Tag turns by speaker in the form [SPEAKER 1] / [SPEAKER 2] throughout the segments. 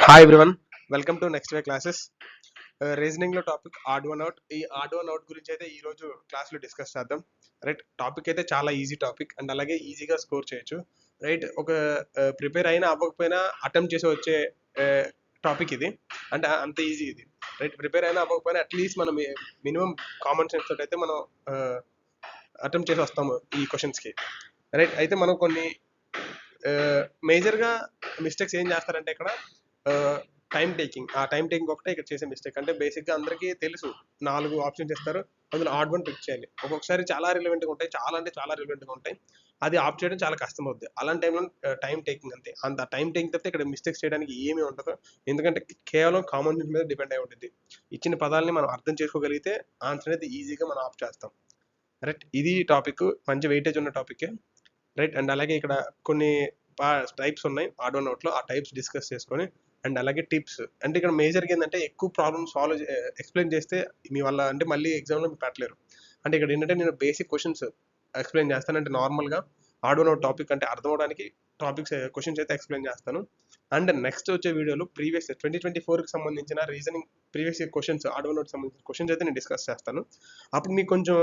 [SPEAKER 1] Hi everyone, welcome to next way classes. Reasoning లో topic odd one out. ఈ odd one out గురించి అయితే ఈ రోజు క్లాస్ లో డిస్కస్ చేద్దాం. రైట్, టాపిక్ అయితే చాలా ఈజీ టాపిక్ అండ్ అలాగే ఈజీగా స్కోర్ చేయొచ్చు. రైట్, ఒక ప్రిపేర్ అయినా అవ్వకపోయినా అటెంప్ట్ చేసి వచ్చే టాపిక్ ఇది. అంటే అంత ఈజీ ఇది. రైట్, ప్రిపేర్ అయినా అవ్వకపోయినా అట్లీస్ట్ మనం మినిమం కామన్ సెన్స్ తోటి అయితే మనం అటెంప్ట్ చేసి వస్తాము ఈ క్వశ్చన్స్ కి. రైట్, అయితే మనం కొన్ని మేజర్గా మిస్టేక్స్ ఏం చేస్తారంటే ఇక్కడ టైం టేకింగ్. ఆ టైం టేకింగ్ ఒకటే ఇక్కడ చేసే మిస్టేక్. అంటే బేసిక్గా అందరికీ తెలుసు 4 ఆప్షన్స్ ఇస్తారు, అందులో ఆడ్ వన్ పిక్ చేయాలి. ఒక్కొక్కసారి చాలా రిలవెంట్గా ఉంటాయి, చాలా అంటే చాలా రిలవెంట్గా ఉంటాయి. అది ఆప్ చేయడం చాలా కష్టం అవుద్ది. అలాంటి టైంలో టైం టేకింగ్ అంతే. అంత టైం టేకింగ్ తప్పితే ఇక్కడ మిస్టేక్స్ చేయడానికి ఏమీ ఉండదు. ఎందుకంటే కేవలం కామన్ సెన్స్ మీద డిపెండ్ అయి ఉంటుంది. ఇచ్చిన పదాలని మనం అర్థం చేసుకోగలిగితే ఆన్సర్ అనేది ఈజీగా మనం ఆప్ చేస్తాం. రైట్, ఇది టాపిక్, మంచి వెయిటేజ్ ఉన్న టాపిక్. రైట్, అండ్ అలాగే ఇక్కడ కొన్ని టైప్స్ ఉన్నాయి ఆడ్ వన్ అవుట్లో. ఆ టైప్స్ డిస్కస్ చేసుకొని అండ్ అలాగే టిప్స్. అంటే ఇక్కడ మేజర్గా ఏంటంటే ఎక్కువ ప్రాబ్లమ్ సాల్వ్ ఎక్స్ప్లెయిన్ చేస్తే మీ వల్ల అంటే మళ్ళీ ఎగ్జామ్లో మీరు పెట్టలేరు. అంటే ఇక్కడ ఏంటంటే నేను బేసిక్ క్వశ్చన్స్ ఎక్స్ప్లెయిన్ చేస్తాను. అంటే నార్మల్గా ఆడ్ వన్ అవుట్ టాపిక్ అంటే అర్థం అవడానికి టాపిక్స్ క్వశ్చన్స్ అయితే ఎక్స్ప్లెయిన్ చేస్తాను. అండ్ నెక్స్ట్ వచ్చే వీడియోలో ప్రీవియస్ 2024కి సంబంధించిన reasoning previous questions, odd one out సంబంధించిన క్వశ్చన్స్ అయితే నేను డిస్కస్ చేస్తాను. అప్పుడు మీకు కొంచెం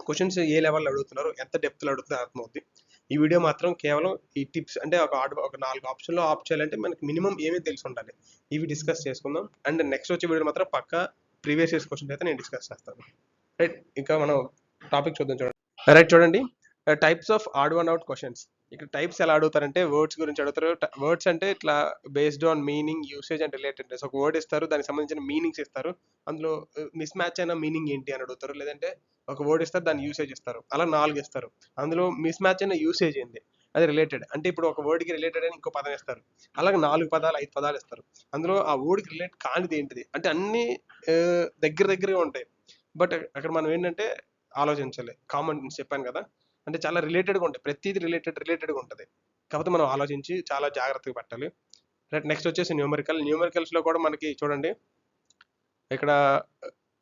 [SPEAKER 1] క్వశ్చన్స్ ఏ లెవెల్లో అడుగుతున్నారు, ఎంత డెప్త్లో అడుగుతున్నారు అర్థమవుతుంది. ఈ వీడియో మాత్రం కేవలం ఈ టిప్స్, అంటే ఒక 4 ఆప్షన్లో ఆప్ చేయాలంటే మనకి మినిమం ఏమీ తెలిసి ఉండాలి. ఇవి డిస్కస్ చేసుకుందాం. అండ్ నెక్స్ట్ వచ్చే వీడియో మాత్రం పక్కా ప్రీవియస్ ఇయర్స్ క్వశ్చన్స్ అయితే నేను డిస్కస్ చేస్తాను. రైట్, ఇంకా మనం టాపిక్ చూద్దాం. చూడండి. రైట్, చూడండి, types of odd one out questions. ఇక్కడ టైప్స్ ఎలా అడుగుతారంటే వర్డ్స్ గురించి అడుగుతారు. వర్డ్స్ అంటే ఇట్లా based on meaning, usage and relatedness. ఒక వర్డ్ ఇస్తారు, దానికి సంబంధించిన మీనింగ్స్ ఇస్తారు. అందులో మిస్ మ్యాచ్ అయిన మీనింగ్ ఏంటి అని అడుగుతారు. లేదంటే ఒక వర్డ్ ఇస్తారు, దాని యూసేజ్ ఇస్తారు. అలా 4 ఇస్తారు. అందులో మిస్ మ్యాచ్ అయిన యూసేజ్ ఏంటి, అది రిలేటెడ్. అంటే ఇప్పుడు ఒక వర్డ్కి రిలేటెడ్ అని ఇంకో పదం ఇస్తారు. అలాగే 4 పదాలు 5 పదాలు ఇస్తారు. అందులో ఆ వర్డ్కి రిలేట్ కానిది ఏంటిది, అంటే అన్ని దగ్గరగా ఉంటాయి. బట్ అక్కడ మనం ఏంటంటే ఆలోచించాలి. కామన్ చెప్పాను కదా, అంటే చాలా రిలేటెడ్గా ఉంటాయి. ప్రతిదీ రిలేటెడ్గా ఉంటుంది. కాకపోతే మనం ఆలోచించి చాలా జాగ్రత్తగా పెట్టాలి. రైట్, నెక్స్ట్ వచ్చేసి న్యూమరికల్స్లో కూడా మనకి చూడండి, ఇక్కడ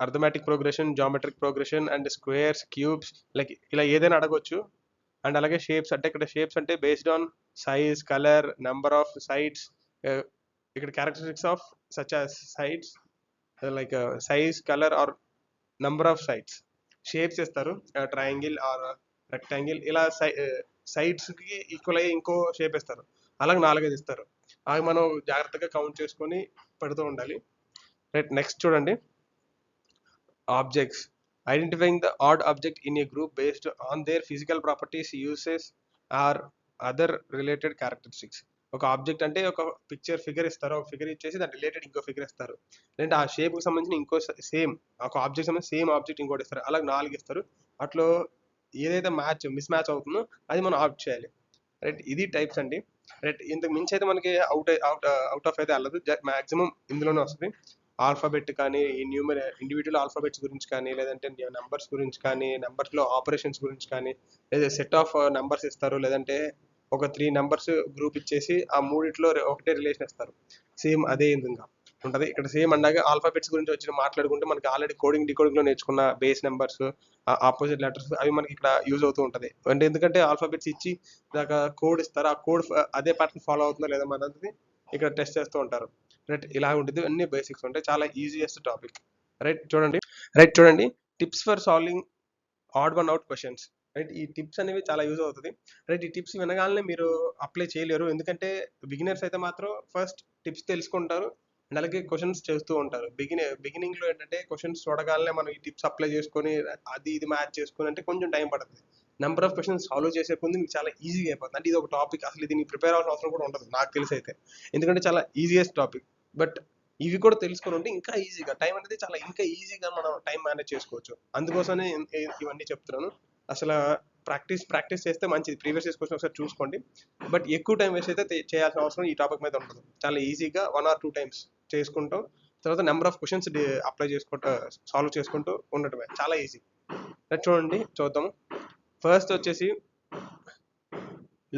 [SPEAKER 1] arithmetic progression, geometric progression and squares, cubes, like ఇలా ఏదైనా అడగొచ్చు. అండ్ అలాగే షేప్స్. అంటే ఇక్కడ షేప్స్ అంటే based on size, colour, number of sides. ఇక్కడ characteristics of such as sides, like size, colour or number of sides. Shapes ఇస్తారు, triangle or rectangle. ఇలా సైడ్స్కి ఈక్వల్ అయ్యి ఇంకో షేప్ ఇస్తారు. అలాగే 4-5 ఇస్తారు. అవి మనం జాగ్రత్తగా కౌంట్ చేసుకొని పెడుతూ ఉండాలి. రైట్, నెక్స్ట్ చూడండి, objects. Identifying the odd object in a group based on their physical properties, uses or other related characteristics. ఒక ఆబ్జెక్ట్ అంటే ఒక ఫిగర్ ఇస్తారు. ఒక ఫిగర్ ఇచ్చేసి దాని రిలేటెడ్ ఇంకో ఫిగర్ ఇస్తారు. లేదంటే ఆ షేప్కి సంబంధించిన ఇంకో సేమ్ ఒక ఆబ్జెక్ట్ సంబంధించి సేమ్ ఆబ్జెక్ట్ ఇంకోటి ఇస్తారు. అలాగే 4 ఇస్తారు. అట్లో ఏదైతే మిస్ మ్యాచ్ అవుతుందో అది మనం ఆప్ట్ చేయాలి. రైట్, ఇది టైప్స్ అండి. రైట్, ఇంతకు మించి అయితే మనకి అవుట్ ఆఫ్ అయితే వెళ్ళదు. మాక్సిమం ఇందులోనే వస్తుంది. ఆల్ఫాబెట్ కానీ, ఇండివిజువల్ ఆల్ఫాబెట్స్ గురించి కానీ, లేదంటే నెంబర్స్ గురించి కానీ, నెంబర్స్లో ఆపరేషన్స్ గురించి కానీ, లేదా సెట్ ఆఫ్ నెంబర్స్ ఇస్తారు. లేదంటే ఒక 3 నెంబర్స్ గ్రూప్ ఇచ్చేసి ఆ మూడిట్లో ఒకటే రిలేషన్ ఇస్తారు. సేమ్ అదే విధంగా ఉంటుంది. ఇక్కడ సేమ్ అండగా ఆల్ఫాబెట్స్ గురించి వచ్చి మాట్లాడుకుంటే మనకి ఆల్రెడీ డికోడింగ్ లో నేర్చుకున్న బేస్ నెంబర్స్, ఆపోజిట్ లెటర్స్ అవి మనకి ఇక్కడ యూజ్ అవుతూ ఉంటుంది. అంటే ఎందుకంటే ఆల్ఫాబెట్స్ ఇచ్చి దాకా కోడ్ ఇస్తారు. ఆ కోడ్ అదే ప్యాటర్న్ ఫాలో అవుతుందో లేదా మనది ఇక్కడ టెస్ట్ చేస్తూ ఉంటారు. రైట్, ఇలా ఉంటుంది. అన్ని బేసిక్స్ ఉంటాయి. చాలా ఈజియెస్ట్ టాపిక్. రైట్, చూడండి, tips for solving odd one out questions. Right, ఈ టిప్స్ అనేవి చాలా యూజ్ అవుతుంది. రైట్, ఈ టిప్స్ వినగానే మీరు అప్లై చేయలేరు. ఎందుకంటే బిగినర్స్ అయితే మాత్రం ఫస్ట్ టిప్స్ తెలుసుకుంటారు అండ్ అలాగే క్వశ్చన్స్ చేస్తూ ఉంటారు. బిగినింగ్లో ఏంటంటే క్వశ్చన్స్ చూడగానే మనం ఈ టిప్స్ అప్లై చేసుకొని అది ఇది మ్యాచ్ చేసుకొని అంటే కొంచెం టైం పడుతుంది. నెంబర్ ఆఫ్ క్వశ్చన్స్ సాల్వ్ చేసే ముందు మీకు చాలా ఈజీగా అయిపోతుంది. అంటే ఇది ఒక టాపిక్, అసలు దీన్ని ప్రిపేర్ అవ్వాల్సిన అవసరం కూడా ఉండదు నాకు తెలిసి అయితే. ఎందుకంటే చాలా ఈజియెస్ట్ టాపిక్. బట్ ఇవి కూడా తెలుసుకొని ఉంటే ఇంకా ఈజీగా టైం అనేది ఇంకా ఈజీగా మనం టైం మేనేజ్ చేసుకోవచ్చు. అందుకోసమే ఇవన్నీ చెప్తున్నాను. అసలు ప్రాక్టీస్ చేస్తే మంచిది. ప్రీవియస్ ఇయర్స్ క్వశ్చన్ ఒకసారి చూసుకోండి. బట్ ఎక్కువ టైం వేస్ట్ అయితే చేయాల్సిన అవసరం ఈ టాపిక్ మీద ఉండదు. చాలా ఈజీగా 1 or 2 టైమ్స్ చేసుకుంటాం. తర్వాత నెంబర్ ఆఫ్ క్వశ్చన్స్ అప్లై చేసుకుంటూ సాల్వ్ చేసుకుంటూ ఉండటమే, చాలా ఈజీ. చూడండి, చూద్దాము. ఫస్ట్ వచ్చేసి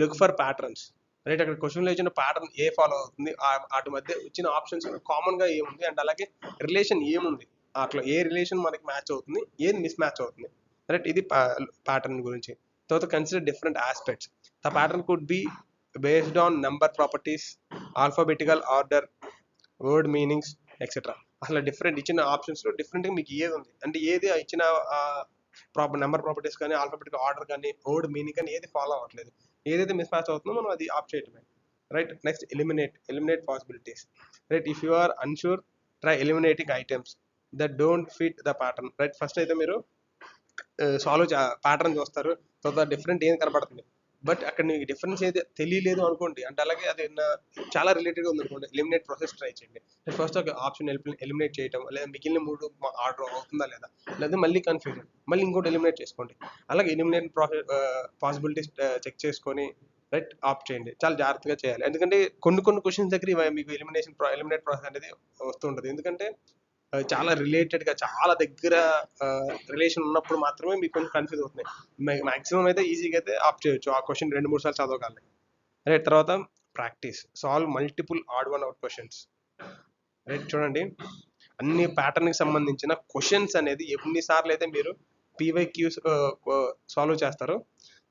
[SPEAKER 1] లుక్ ఫర్ ప్యాటర్న్స్. రైట్, అక్కడ క్వశ్చన్లో ఇచ్చిన ప్యాటర్న్ ఏ ఫాలో అవుతుంది, వాటి మధ్య ఇచ్చిన ఆప్షన్స్ కామన్గా ఏముంది అండ్ అలాగే రిలేషన్ ఏముంది, అట్లా ఏ రిలేషన్ మనకి మ్యాచ్ అవుతుంది, ఏది మిస్ మ్యాచ్ అవుతుంది. రైట్, ఇది ప్యాటర్న్ గురించి. తర్వాత consider different aspects. The pattern could be based on number properties, alphabetical order, word meanings etcetera. అసలు డిఫరెంట్ ఇచ్చిన ఆప్షన్స్లో డిఫరెంట్గా మీకు ఏది ఉంది అంటే ఏది ఇచ్చిన నెంబర్ ప్రాపర్టీస్ కానీ ఆల్ఫాబెటిక్ ఆర్డర్ కానీ వర్డ్ మీనింగ్ కానీ ఏది ఫాలో అవ్వట్లేదు. ఏదైతే మిస్ మ్యాచ్ అవుతుందో మనం అది ఆప్ చేయటమే. Right. Next eliminate possibilities. Right. If you are unsure try eliminating items that don't fit the pattern. Right. First అయితే మీరు సాల్వ్ ప్యాటర్న్ చూస్తారు, తర్వాత డిఫరెంట్ ఏం కనపడుతుంది, బట్ అక్కడ మీకు డిఫరెన్స్ ఏది తెలియలేదు అనుకోండి, అంటే అలాగే అది చాలా రిలేటెడ్గా ఉంది అనుకోండి, ఎలిమినేట్ ప్రాసెస్ ట్రై చేయండి. ఫస్ట్ ఒక ఆప్షన్ ఎలిమినేట్ చేయటం, లేదా మిగిలిన 3 ఆర్డర్ అవుతుందా లేదా మళ్ళీ కన్ఫ్యూజన్, మళ్ళీ ఇంకోటి ఎలిమినేట్ చేసుకోండి. అలాగే ఎలిమినేట్ పాసిబిలిటీస్ చెక్ చేసుకొని రైట్ ఆప్ చేయండి. చాలా జాగ్రత్తగా చేయాలి, ఎందుకంటే కొన్ని క్వశ్చన్స్ దగ్గర మీకు ఎలిమినేట్ ప్రాసెస్ అనేది వస్తుంటుంది. ఎందుకంటే చాలా రిలేటెడ్గా చాలా దగ్గర రిలేషన్ ఉన్నప్పుడు మాత్రమే మీకు కొంచెం కన్ఫ్యూజ్ అవుతున్నాయి. మాక్సిమం అయితే ఈజీగా అయితే ఆప్ చేయొచ్చు ఆ క్వశ్చన్ 2-3 సార్లు చదవగలరు. రైట్. తర్వాత practice solve multiple odd one out questions. Right. చూడండి, అన్ని ప్యాటర్న్కి సంబంధించిన క్వశ్చన్స్ అనేది ఎన్నిసార్లు అయితే మీరు పీవైక్యూస్ సాల్వ్ చేస్తారో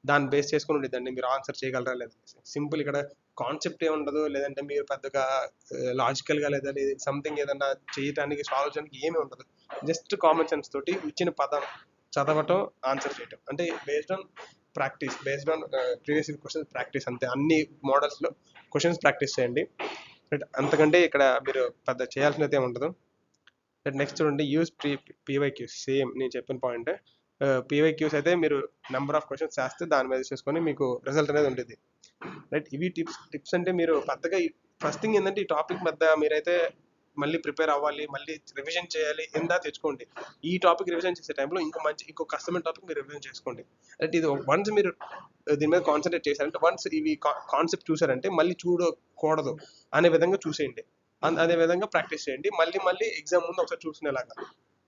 [SPEAKER 1] దాన్ని బేస్ చేసుకుని ఉండేదండి మీరు ఆన్సర్ చేయగలరా లేదా. సింపుల్ ఇక్కడ కాన్సెప్ట్ ఏముండదు, లేదంటే మీరు పెద్దగా లాజికల్గా లేదా సంథింగ్ ఏదన్నా చేయడానికి సాల్వ్ చేయడానికి ఏమీ ఉండదు. జస్ట్ కామన్ సెన్స్ తోటి ఇచ్చిన పదం చదవటం, ఆన్సర్ చేయటం, అంటే based on practice, based on previous questions practice, అంతే. అన్ని మోడల్స్లో క్వశ్చన్స్ ప్రాక్టీస్ చేయండి. అంతకంటే ఇక్కడ మీరు పెద్ద చేయాల్సినది ఏమి ఉండదు. నెక్స్ట్ చూడండి, యూజ్ పీవైక్యూస్. సేమ్ నేను చెప్పిన పాయింట్. పీవైక్యూస్ అయితే మీరు నెంబర్ ఆఫ్ క్వశ్చన్స్ చేస్తే దాని మీద చేసుకొని మీకు రిజల్ట్ అనేది ఉంటుంది. రైట్. ఇవి టిప్స్ అంటే మీరు పెద్దగా ఫస్ట్ థింగ్ ఏంటంటే ఈ టాపిక్ పెద్ద మీరైతే మళ్ళీ ప్రిపేర్ అవ్వాలి, మళ్ళీ రివిజన్ చేయాలి ఎందా తెచ్చుకోండి. ఈ టాపిక్ రివిజన్ చేసే టైంలో ఇంకో కష్టమైన టాపిక్ మీరు రివిజన్ చేసుకోండి. అంటే ఇది వన్స్ మీరు దీని మీద కాన్సన్ట్రేట్ చేశారంటే, వన్స్ ఇవి కాన్సెప్ట్ చూసారంటే మళ్ళీ చూడకూడదు అనే విధంగా చూసేయండి. అదే విధంగా ప్రాక్టీస్ చేయండి. మళ్ళీ ఎగ్జామ్ ముందు ఒకసారి చూసుకునేలాగా.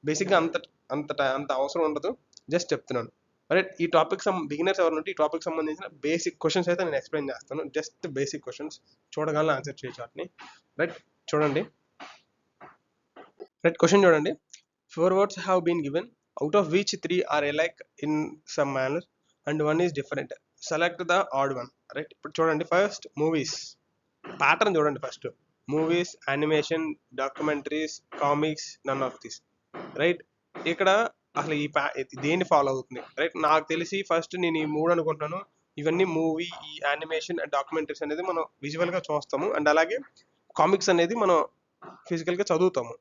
[SPEAKER 1] బేసిక్గా అంత అవసరం ఉండదు, జస్ట్ చెప్తున్నాను. రైట్. ఈ టాపిక్ బిగినర్స్ ఎవరు ఉంటే ఈ టాపిక్ సంబంధించిన బేసిక్ క్వశ్చన్స్ అయితే నేను ఎక్స్ప్లెయిన్ చేస్తాను. జస్ట్ బేసిక్ క్వశ్చన్స్ చూడగానే ఆన్సర్ చేయొచ్చు వాటిని. రైట్. చూడండి, రైట్. క్వశ్చన్ చూడండి. 4 words have been given, out of which 3 are alike in some manner and 1 is different. Select the odd one. Right. ఇప్పుడు చూడండి, ఫస్ట్ మూవీస్ ప్యాటర్న్ చూడండి. First movies, animation, documentaries, comics, none of this. Right. ఇక్కడ అసలు దేన్ని follow అవుతుంది. Right. నాకు తెలిసి first నేను ఈ 3 అనుకుంటున్నాను. ఇవన్నీ మూవీ, ఈ యానిమేషన్ అండ్ డాక్యుమెంటరీస్ అనేది మనం విజువల్గా చూస్తాము, అండ్ అలాగే కామిక్స్ అనేది మనం ఫిజికల్గా చదువుతాము.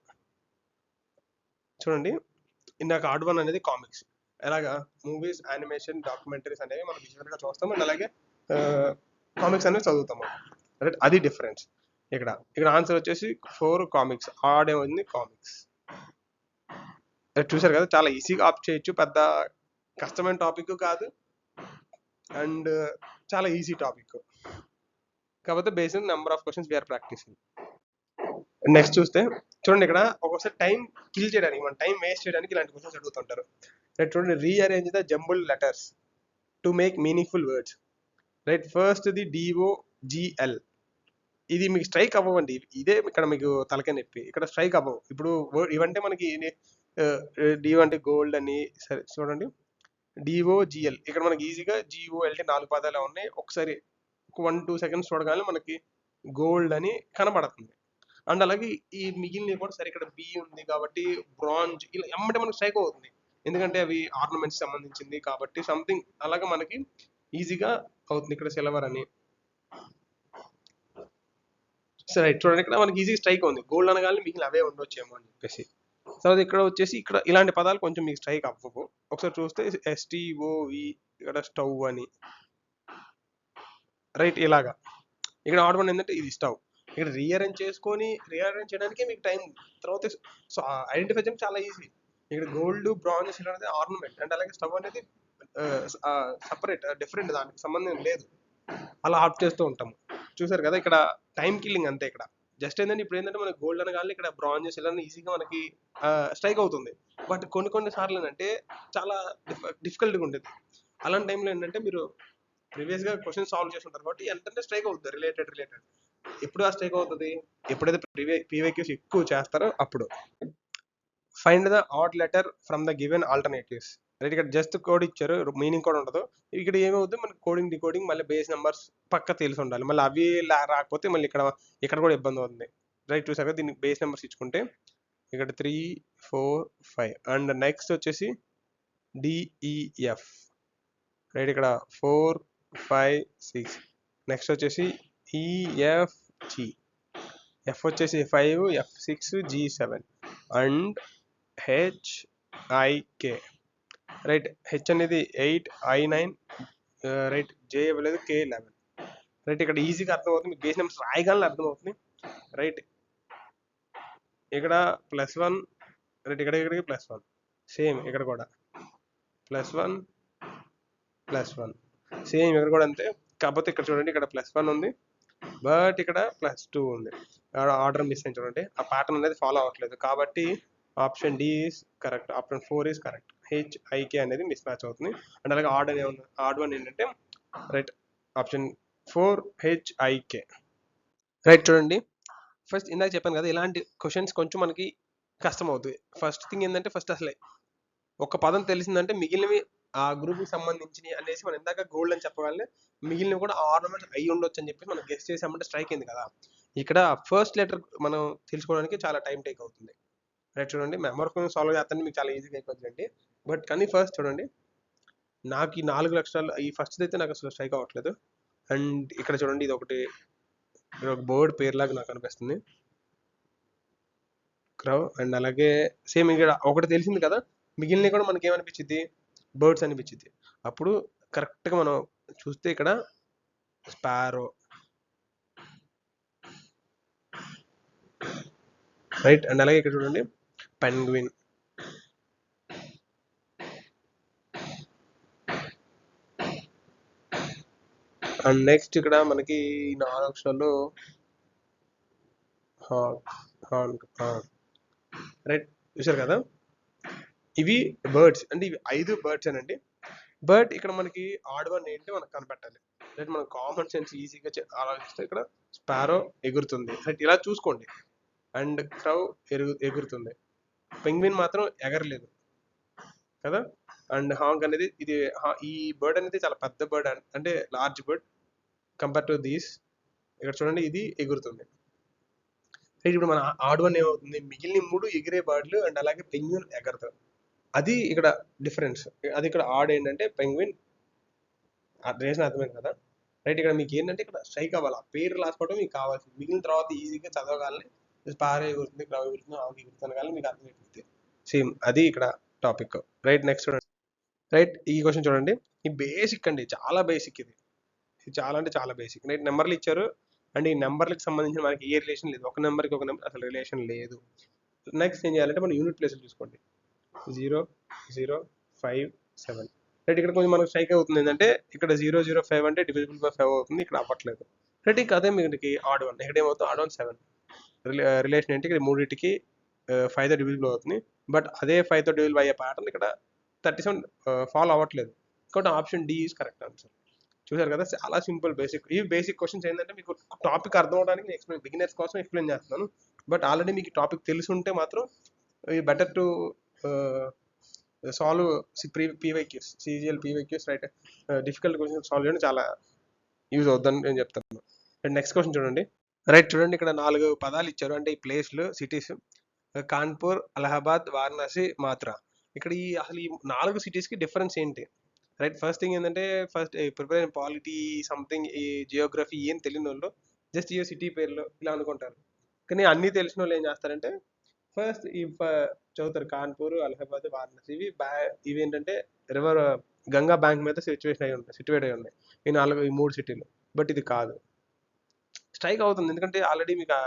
[SPEAKER 1] చూడండి, ఇందాక ఆర్డ్ వన్ అనేది కామిక్స్. ఎలాగా మూవీస్, యానిమేషన్, డాక్యుమెంటరీస్ అనేవి మనం విజువల్గా చూస్తాము, అండ్ అలాగే కామిక్స్ అనేవి చదువుతాము. రైట్. అది డిఫరెన్స్. ఇక్కడ ఆన్సర్ వచ్చేసి 4 కామిక్స్. ఆడ్ ఏమైంది కామిక్స్. చూసారు కదా, చాలా ఈజీగా ఆప్ చేయొచ్చు, పెద్ద కష్టమైన టాపిక్ కాదు, అండ్ చాలా ఈజీ టాపిక్. కాకపోతే based number of questions we're practising. Next చూస్తే చూడండి, ఇక్కడ ఒక్కొక్కసారి టైం కిల్ చేయడానికి, మన టైం వేస్ట్ చేయడానికి ఇలాంటి క్వశ్చన్స్ అడుగుతుంటారు. రైట్. చూడండి, rearrange the jumble letters to make meaningful words. Right. First the DOGL. ఇది మీకు స్ట్రైక్ అవ్వండి, ఇదే ఇక్కడ మీకు తలకే నొప్పి. ఇక్కడ స్ట్రైక్ అవ్వవు. ఇప్పుడు ఇవంటే మనకి డిఓ అంటే గోల్డ్ అని. సరే చూడండి, DOGL ఇక్కడ మనకి ఈజీగా GOLD 4 పదాలు ఉన్నాయి. ఒకసారి 1-2 సెకండ్స్ చూడగానే మనకి గోల్డ్ అని కనబడుతుంది. అండ్ అలాగే ఈ మిగిలినవి కూడా సరే, ఇక్కడ B ఉంది కాబట్టి బ్రాంజ్, ఇలా ఎమ్మటే మనకు స్ట్రైక్ అవుతుంది, ఎందుకంటే అవి ఆర్నమెంట్స్ సంబంధించింది కాబట్టి సంథింగ్ అలాగా మనకి ఈజీగా అవుతుంది. ఇక్కడ సిల్వర్ అని. సరే చూడండి, ఇక్కడ మనకి ఈజీ స్ట్రైక్ ఉంది, గోల్డ్ అనగానే మిగిలిన అవే ఉండొచ్చేమో అని చెప్పేసి. తర్వాత ఇక్కడ వచ్చేసి ఇక్కడ ఇలాంటి పదాలు కొంచెం మీకు స్ట్రైక్ అవ్వవు. ఒకసారి చూస్తే STOV, ఇక్కడ స్టవ్ అని. రైట్. ఇలాగా ఇక్కడ ఆర్డర్ వన్ ఏంటంటే ఇది స్టవ్. ఇక్కడ రీఅరేంజ్ చేయడానికే మీకు టైం. తర్వాత ఐడెంటిఫై చేయడం చాలా ఈజీ. ఇక్కడ గోల్డ్, బ్రాంజ్, సిల్వర్ అనేది ఆర్నమెంట్, అండ్ అలాగే స్టవ్ అనేది సపరేట్, డిఫరెంట్, దానికి సంబంధం లేదు. అలా ఆప్ చేస్తూ ఉంటాము. చూసారు కదా, ఇక్కడ టైం కిల్లింగ్ అంతే. ఇక్కడ జస్ట్ ఏంటంటే ఇప్పుడు ఏంటంటే మనకి గోల్డ్ అనగానే ఇక్కడ బ్రాంజ్, సిల్వర్ ఈజీగా మనకి స్ట్రైక్ అవుతుంది. బట్ కొన్ని సార్లు ఏంటంటే చాలా డిఫికల్ట్గా ఉంటుంది. అలాంటి టైంలో ఏంటంటే మీరు ప్రీవియస్గా క్వశ్చన్ సాల్వ్ చేస్తుంటారు కాబట్టి ఎంతంటే స్ట్రైక్ అవుతుంది. రిలేటెడ్ ఎప్పుడు ఆ స్ట్రైక్ అవుతుంది, ఎప్పుడైతే పీవైక్యూస్ ఎక్కువ చేస్తారో అప్పుడు. Find the odd letter from the given alternatives. Right. ఇక్కడ జస్ట్ కోడ్ ఇచ్చారు, మీనింగ్ కూడా ఉండదు. ఇక్కడ ఏమవుతుంది, మనకి కోడింగ్, డికోడింగ్, మళ్ళీ బేస్ నెంబర్స్ పక్క తెలిసి ఉండాలి. మళ్ళీ అవి రాకపోతే మళ్ళీ ఇక్కడ కూడా ఇబ్బంది అవుతుంది. రైట్ చూసాక దీనికి బేస్ నెంబర్స్ ఇచ్చుకుంటే ఇక్కడ 3, 4, 5 అండ్ నెక్స్ట్ వచ్చేసి డిఈఎఫ్ రైట్ ఇక్కడ 4, 5, 6 నెక్స్ట్ వచ్చేసి ఈఎఫ్జి ఎఫ్ వచ్చేసి 5, F6, G7 and హెచ్ఐకే right H అనేది 8, I9 రైట్ జే ఇవ్వలేదు, K11 రైట్ ఇక్కడ ఈజీగా అర్థమవుతుంది, బేస్ నెంబర్స్ రాయగానే అర్థమవుతుంది రైట్. ఇక్కడ +1 రైట్ ఇక్కడికి +1 సేమ్ ఇక్కడ కూడా +1 +1 సేమ్ ఇక్కడ కూడా అంతే. కాకపోతే ఇక్కడ చూడండి ఇక్కడ +1 ఉంది బట్ ఇక్కడ +2 ఉంది, ఆర్డర్ మిస్ అయింది చూడండి, ఆ ప్యాటర్న్ అనేది ఫాలో అవ్వట్లేదు కాబట్టి option D is correct, option 4 is correct. HIK అనేది మిస్ మ్యాచ్ అవుతుంది అండ్ అలాగే ఆర్డ్ వన్ ఏంటంటే రైట్ ఆప్షన్ 4 హెచ్ఐకే రైట్. చూడండి ఫస్ట్ ఇందాక చెప్పాను కదా ఇలాంటి క్వశ్చన్స్ కొంచెం మనకి కష్టం అవుతుంది. ఫస్ట్ థింగ్ ఏంటంటే ఫస్ట్ అసలే ఒక పదం తెలిసిందంటే మిగిలినవి ఆ గ్రూప్కి సంబంధించినవి అనేసి మనం ఇందాక గోల్డ్ అని చెప్పగలనే మిగిలినవి కూడా ఆర్నమెంట్స్ అయి ఉండొచ్చు అని చెప్పి మనం గెస్ చేసామంటే స్ట్రైక్ అయింది కదా. ఇక్కడ ఫస్ట్ లెటర్ మనం తెలుసుకోవడానికి చాలా టైం టేక్ అవుతుంది రైట్. చూడండి మెంబర్ కొంచెం సాల్వ్ చేస్తాను మీకు చాలా ఈజీగా అయిపోతుందండి బట్ కానీ ఫస్ట్ చూడండి నాకు ఈ 4 లక్షలు ఈ ఫస్ట్ అయితే నాకు అసలు స్ట్రైక్ అవ్వట్లేదు అండ్ ఇక్కడ చూడండి ఇది ఒకటి ఒక బర్డ్ పేరులాగా నాకు అనిపిస్తుంది క్రౌ అండ్ అలాగే సేమ్ ఇక్కడ ఒకటి తెలిసింది కదా మిగిలినవి కూడా మనకి ఏమనిపించింది బర్డ్స్ అనిపించింది. అప్పుడు కరెక్ట్గా మనం చూస్తే ఇక్కడ స్పారో రైట్ అండ్ అలాగే ఇక్కడ చూడండి పెంగ్విన్ అండ్ నెక్స్ట్ ఇక్కడ మనకి 4 అక్షరాల్లో రైట్ చూసారు కదా ఇవి బర్డ్స్ అంటే ఇవి 5 బర్డ్స్ అనండి. బట్ ఇక్కడ మనకి ఆడ్ వన్ ఏంటి మనకు కనిపెట్టాలి రైట్. మనం కామన్ సెన్స్ ఈజీగా ఆలోచిస్తే ఇక్కడ స్పారో ఎగురుతుంది రైట్ ఇలా చూసుకోండి అండ్ క్రౌ ఎగురుతుంది, పెంగ్విన్ మాత్రం ఎగరలేదు కదా. అండ్ హాంగ్ అనేది ఇది ఈ బర్డ్ అనేది చాలా పెద్ద బర్డ్ అంటే large bird compare to these. ఇక్కడ చూడండి ఇది ఎగురుతుంది. ఇప్పుడు మన ఆడ్ వన్ ఏమవుతుంది మిగిలిన 3 ఎగిరే బర్డ్లు అండ్ అలాగే పెంగ్విన్ ఎగరతారు, అది ఇక్కడ డిఫరెన్స్. అది ఇక్కడ ఆడ్ ఏంటంటే పెంగ్విన్ రీజన్ అర్థమైంది కదా రైట్. ఇక్కడ మీకు ఏంటంటే ఇక్కడ స్ట్రైక్ అవ్వాలి, పేరు రాసుకోవడం మీకు కావాల్సింది, మిగిలిన తర్వాత ఈజీగా చదవగాలని స్పారో ఎగురుతుంది క్రౌ ఎగురుతుంది ఆవు ఎగురుతుంది కానీ మీకు అర్థమైపోతుంది సేమ్ అది ఇక్కడ టాపిక్ రైట్. నెక్స్ట్ చూడండి రైట్ ఈ క్వశ్చన్ చూడండి, ఈ బేసిక్ అండి చాలా బేసిక్, ఇది చాలా అంటే చాలా బేసిక్ రైట్. నెంబర్లు ఇచ్చారు అండ్ ఈ నెంబర్లకు సంబంధించిన మనకి ఏ రిలేషన్ లేదు, ఒక నెంబర్కి ఒక నెంబర్ అసలు రిలేషన్ లేదు. నెక్స్ట్ ఏం చేయాలంటే మనం యూనిట్ ప్లేస్లు చూసుకోండి 0, 0, 5, 7 రైట్. ఇక్కడ కొంచెం మనకు స్ట్రైక్ అవుతుంది ఏంటంటే ఇక్కడ 0, 0, 5 అంటే డివిజిబుల్ బై 5 అవుతుంది, ఇక్కడ అవ్వట్లేదు రైట్. ఇంకా అదే మీకు ఆడ్ వన్ ఇక్కడ ఏమవుతుంది ఆడ్ వన్ 7 రిలేషన్ ఏంటి ఇక్కడ మూడింటికి 5తో డివిజిబుల్ అవుతుంది బట్ అదే 5తో డివిజిబుల్ అయ్యే ప్యాటర్న్ ఇక్కడ 37 ఫాలో అవ్వట్లేదు కాబట్టి option D is correct answer. చూసారు కదా చాలా సింపుల్ బేసిక్. ఈ బేసిక్ క్వశ్చన్స్ ఏంటంటే మీకు టాపిక్ అర్థం అవడానికి నేను బిగినర్స్ కోసం ఎక్స్ప్లెయిన్ చేస్తున్నాను బట్ ఆల్రెడీ మీకు టాపిక్ తెలిసి ఉంటే మాత్రం better to solve PYQs CGL PYQs right. Difficult question solve చేయడం చాలా యూజ్ అవుతుందని నేను చెప్తాను. అండ్ నెక్స్ట్ క్వశ్చన్ చూడండి రైట్. చూడండి ఇక్కడ 4 పదాలు ఇచ్చారు అంటే ఈ ప్లేస్లు సిటీస్ కాన్పూర్, అలహాబాద్, వారణాసి, మాత్రా. ఇక్కడ ఈ అసలు ఈ 4 సిటీస్కి డిఫరెన్స్ ఏంటి రైట్. ఫస్ట్ థింగ్ ఏంటంటే ఫస్ట్ ప్రిపేర్ పాలిటీ సంథింగ్ ఈ జియోగ్రఫీ ఏం తెలియని వాళ్ళు జస్ట్ ఈ సిటీ పేర్లు ఇలా అనుకుంటారు కానీ అన్నీ తెలిసిన వాళ్ళు ఏం చేస్తారంటే ఫస్ట్ ఈ చదువుతారు కాన్పూర్, అలహాబాద్, వారణాసి. ఇవి ఏంటంటే రివర్ గంగా బ్యాంక్ మీద సిట్యువేట్ అయి ఉన్నాయి ఈ 3 సిటీలు బట్ ఇది కాదు. స్ట్రైక్ అవుతుంది ఎందుకంటే ఆల్రెడీ మీకు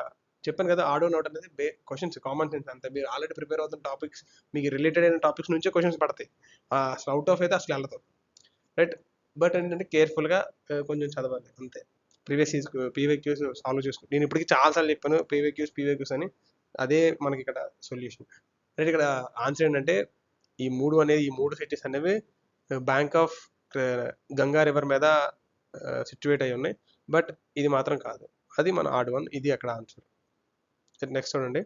[SPEAKER 1] చెప్పాను కదా ఆడో నోట్ అనేది క్వశ్చన్స్ కామన్ సెన్స్ అంతే, మీరు ఆల్రెడీ ప్రిపేర్ అవుతున్న టాపిక్స్ మీకు రిలేటెడ్ అయిన టాపిక్స్ నుంచే క్వశ్చన్స్ పడతాయి, అసలు అవుట్ ఆఫ్ అయితే అసలు వెళ్ళదు రైట్. బట్ ఏంటంటే కేర్ఫుల్గా కొంచెం చదవాలి అంతే. పీవైక్యూస్ సాల్వ్ చేసుకోండి, నేను ఇప్పటికీ చాలాసార్లు చెప్పాను పీవైక్యూస్ అని, అదే మనకి ఇక్కడ సొల్యూషన్ రైట్. ఇక్కడ ఆన్సర్ ఏంటంటే ఈ 3 సిటీస్ అనేవి బ్యాంక్ ఆఫ్ గంగా రివర్ మీద సిట్యువేట్ అయి ఉన్నాయి బట్ ఇది మాత్రం కాదు, అది మన ఆడ్ వన్, ఇది అక్కడ ఆన్సర్. నెక్స్ట్ చూడండి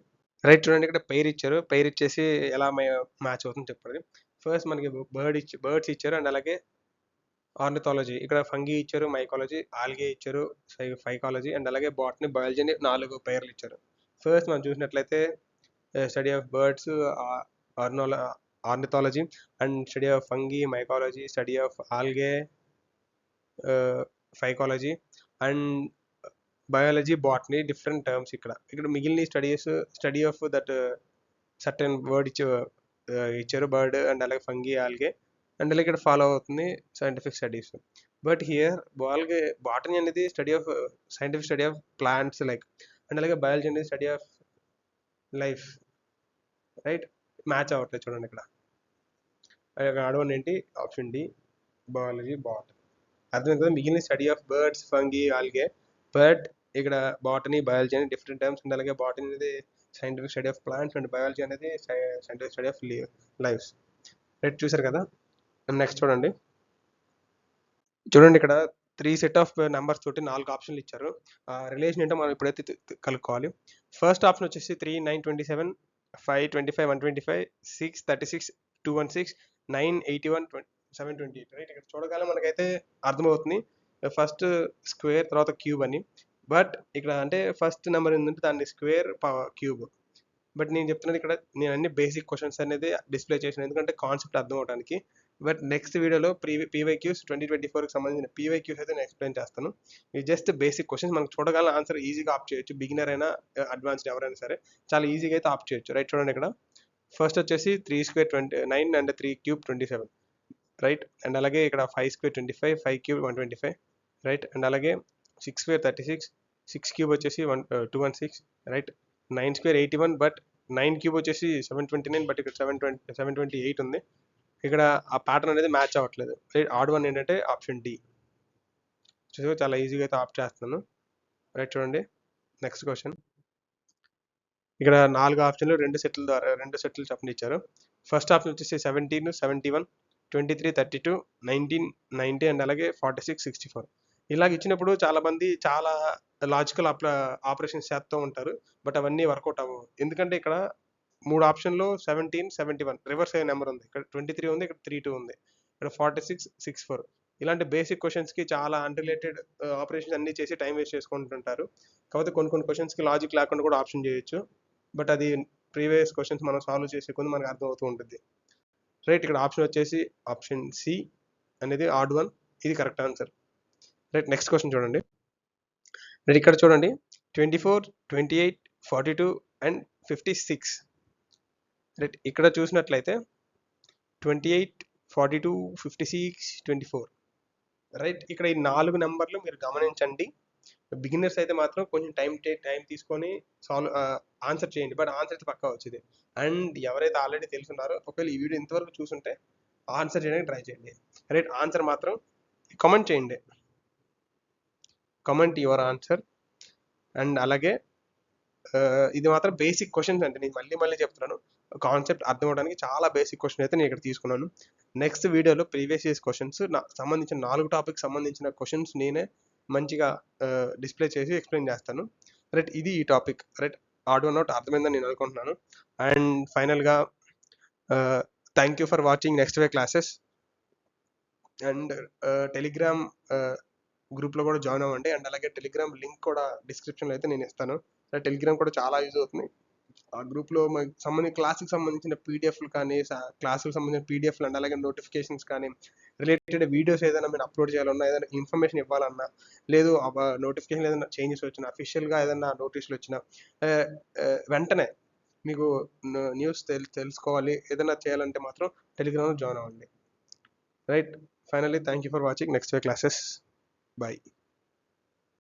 [SPEAKER 1] రైట్. చూడండి ఇక్కడ పెయిర్ ఇచ్చారు, పెయిర్ ఇచ్చేసి ఎలా మ్యాచ్ అవుతుంది చెప్పండి. ఫస్ట్ మనకి బర్డ్స్ ఇచ్చారు అండ్ అలాగే ఆర్నిథాలజీ, ఇక్కడ ఫంగీ ఇచ్చారు, మైకాలజీ, ఆల్గే ఇచ్చారు, ఫైకాలజీ అండ్ అలాగే బాటనీ, బయాలజీ అని 4 పేర్లు ఇచ్చారు. ఫస్ట్ మనం చూసినట్లయితే study of birds, ornithology, and study of fungi, mycology, study of algae, phycology, and biology, botany. Different terms ఇక్కడ మిగిలిన study of that certain word ఇచ్చారు బర్డ్, అండ్ అలాగే ఫంగి, ఆల్గే, అండ్ అలాగే ఇక్కడ ఫాలో అవుతుంది scientific studies. But here botany అనేది scientific study of plants like, and అలాగే biology అనేది study of life. Right, match అవ్వట్లేదు చూడండి ఇక్కడ. ఆడవన్ ఏంటి? Option D, biology, botany. అర్థం కదా, మిగిలిన study of birds, fungi, algae. But ఇక్కడ బాటనీ, బయాలజీ అనేది డిఫరెంట్ టర్మ్స్, అండ్ అలాగే బాటనీ అనేది scientific study of plants, and biology అనేది scientific study of lifes. Right, చూసారు కదా. నెక్స్ట్ చూడండి ఇక్కడ 3 సెట్ ఆఫ్ నెంబర్స్ తోటి 4 ఆప్షన్లు ఇచ్చారు. రిలేషన్ ఏంటో మనం ఇప్పుడైతే కలుపుకోవాలి. ఫస్ట్ ఆప్షన్ వచ్చేసి 3, 9, 27, 5, 25, 125, 6, 36, 216, 9, 81, 728. రైట్, ఇక్కడ చూడగానే మనకైతే అర్థమవుతుంది ఫస్ట్ స్క్వేర్ తర్వాత క్యూబ్ అని. బట్ ఇక్కడ అంటే ఫస్ట్ నెంబర్ ఏంటంటే దాన్ని స్క్వేర్ క్యూబ్. బట్ నేను చెప్తున్నది ఇక్కడ నేను అన్ని బేసిక్ క్వశ్చన్స్ అనేది డిస్ప్లే చేసిన, ఎందుకంటే కాన్సెప్ట్ అర్థం అవడానికి. బట్ నెక్స్ట్ వీడియోలో పీవైక్యూస్ 2024కి సంబంధించిన పీవైక్యూస్ అయితే నేను ఎక్స్ప్లెయిన్ చేస్తాను. ఇది జస్ట్ బేసిక్ క్వశ్చన్స్, మనకు చూడగల ఆన్సర్ ఈజీగా ఆప్ట్ చేయొచ్చు. బిగినర్ అయినా అడ్వాన్స్డ్ ఎవరైనా సరే చాలా ఈజీగా అయితే ఆప్ట్ చేయొచ్చు. రైట్, చూడండి ఇక్కడ ఫస్ట్ వచ్చేసి 3 square 29 and 3 cube 27. Right, and అలాగే ఇక్కడ 5 స్క్వేర్ 25, 5 క్యూబ్ 125. రైట్, అండ్ అలాగే 6 స్క్వేర్ 36, 6 క్యూబ్ వచ్చేసి 216. రైట్, 9 స్క్వేర్ 81, బట్ 9 క్యూబ్ వచ్చేసి 729, బట్ ఇక్కడ 728 ఉంది. ఇక్కడ ఆ ప్యాటర్న్ అనేది మ్యాచ్ అవ్వట్లేదు. రైట్, ఆడ్ వన్ ఏంటంటే ఆప్షన్ డి. చూసారు, చాలా ఈజీగా అయితే ఆప్ట్ చేస్తున్నాను. రైట్, చూడండి నెక్స్ట్ క్వశ్చన్. ఇక్కడ 4 ఆప్షన్లు 2 సెట్లు చెప్పని ఇచ్చారు. ఫస్ట్ ఆప్షన్ వచ్చేసి 17, 71, 23, 32, 19, 90, అండ్ అలాగే 46, 64. ఇలాగ ఇచ్చినప్పుడు చాలా మంది చాలా లాజికల్ ఆపరేషన్స్ చేస్తూ ఉంటారు. బట్ అవన్నీ వర్కౌట్ అవ్వవు. ఎందుకంటే ఇక్కడ 3 ఆప్షన్లో 17, 71 రివర్స్ అయ్యే నెంబర్ ఉంది. ఇక్కడ 23 ఉంది, ఇక్కడ 32 ఉంది, ఇక్కడ 46, 64. ఇలాంటి బేసిక్ క్వశ్చన్స్కి చాలా అన్రిలేటెడ్ ఆపరేషన్స్ అన్ని చేసి టైం వేస్ట్ చేసుకుంటుంటారు. కాకపోతే కొన్ని క్వశ్చన్స్కి లాజిక్ లేకుండా కూడా ఆప్షన్ చేయొచ్చు. బట్ అది ప్రీవియస్ క్వశ్చన్స్ మనం సాల్వ్ చేసే కొంత మనకు అర్థమవుతూ ఉంటుంది. రైట్, ఇక్కడ ఆప్షన్ వచ్చేసి ఆప్షన్ సి అనేది ఆడ్ వన్, ఇది correct answer. Right, next question చూడండి. రైట్, ఇక్కడ చూడండి 24, 28, 42 అండ్ 56. రైట్, ఇక్కడ చూసినట్లయితే 28, 42, 56, 24. రైట్, ఇక్కడ ఈ 4 నెంబర్లు మీరు గమనించండి. బిగినర్స్ అయితే మాత్రం కొంచెం టైం తీసుకొని ఆన్సర్ చేయండి. బట్ ఆన్సర్ అయితే పక్కా వచ్చింది. అండ్ ఎవరైతే ఆల్రెడీ తెలుసున్నారో ఒకవేళ ఈ వీడియో ఇంతవరకు చూసుంటే ఆన్సర్ చేయడానికి ట్రై చేయండి. రైట్, ఆన్సర్ మాత్రం కామెంట్ చేయండి. Comment your answer. అండ్ అలాగే ఇది మాత్రం బేసిక్ క్వశ్చన్స్ అంటే నేను మళ్ళీ చెప్తున్నాను. కాన్సెప్ట్ అర్థం అవడానికి చాలా బేసిక్ క్వశ్చన్ అయితే నేను ఇక్కడ తీసుకున్నాను. నెక్స్ట్ వీడియోలో ప్రీవియస్ ఇయర్స్ క్వశ్చన్స్ సంబంధించిన 4 టాపిక్ సంబంధించిన క్వశ్చన్స్ నేనే మంచిగా డిస్ప్లే చేసి ఎక్స్ప్లెయిన్ చేస్తాను. రైట్, ఇది ఈ టాపిక్. రైట్, ఆడియో నోట్ అర్థమైందని నేను అనుకుంటున్నాను. అండ్ ఫైనల్గా thank you for watching next way classes. And Telegram గ్రూప్లో కూడా జాయిన్ అవ్వండి. అండ్ అలాగే టెలిగ్రామ్ లింక్ కూడా డిస్క్రిప్షన్లో అయితే నేను ఇస్తాను. టెలిగ్రామ్ కూడా చాలా యూజ్ అవుతుంది. ఆ గ్రూప్లో క్లాస్కి సంబంధించిన పీడిఎఫ్లు కానీ, క్లాసులకు సంబంధించిన పీడిఎఫ్లు అండ్ అలాగే నోటిఫికేషన్స్ కానీ, రిలేటెడ్ వీడియోస్ ఏదైనా మీరు అప్లోడ్ చేయాలన్నా, ఏదైనా ఇన్ఫర్మేషన్ ఇవ్వాలన్నా, లేదు నోటిఫికేషన్ ఏదైనా చేంజెస్ వచ్చినా, అఫీషియల్గా ఏదైనా నోటీసులు వచ్చినా వెంటనే మీకు న్యూస్ తెలుసుకోవాలి, ఏదైనా చేయాలంటే మాత్రం టెలిగ్రామ్లో జాయిన్ అవ్వండి. Right, finally thank you for watching next way classes. Bye.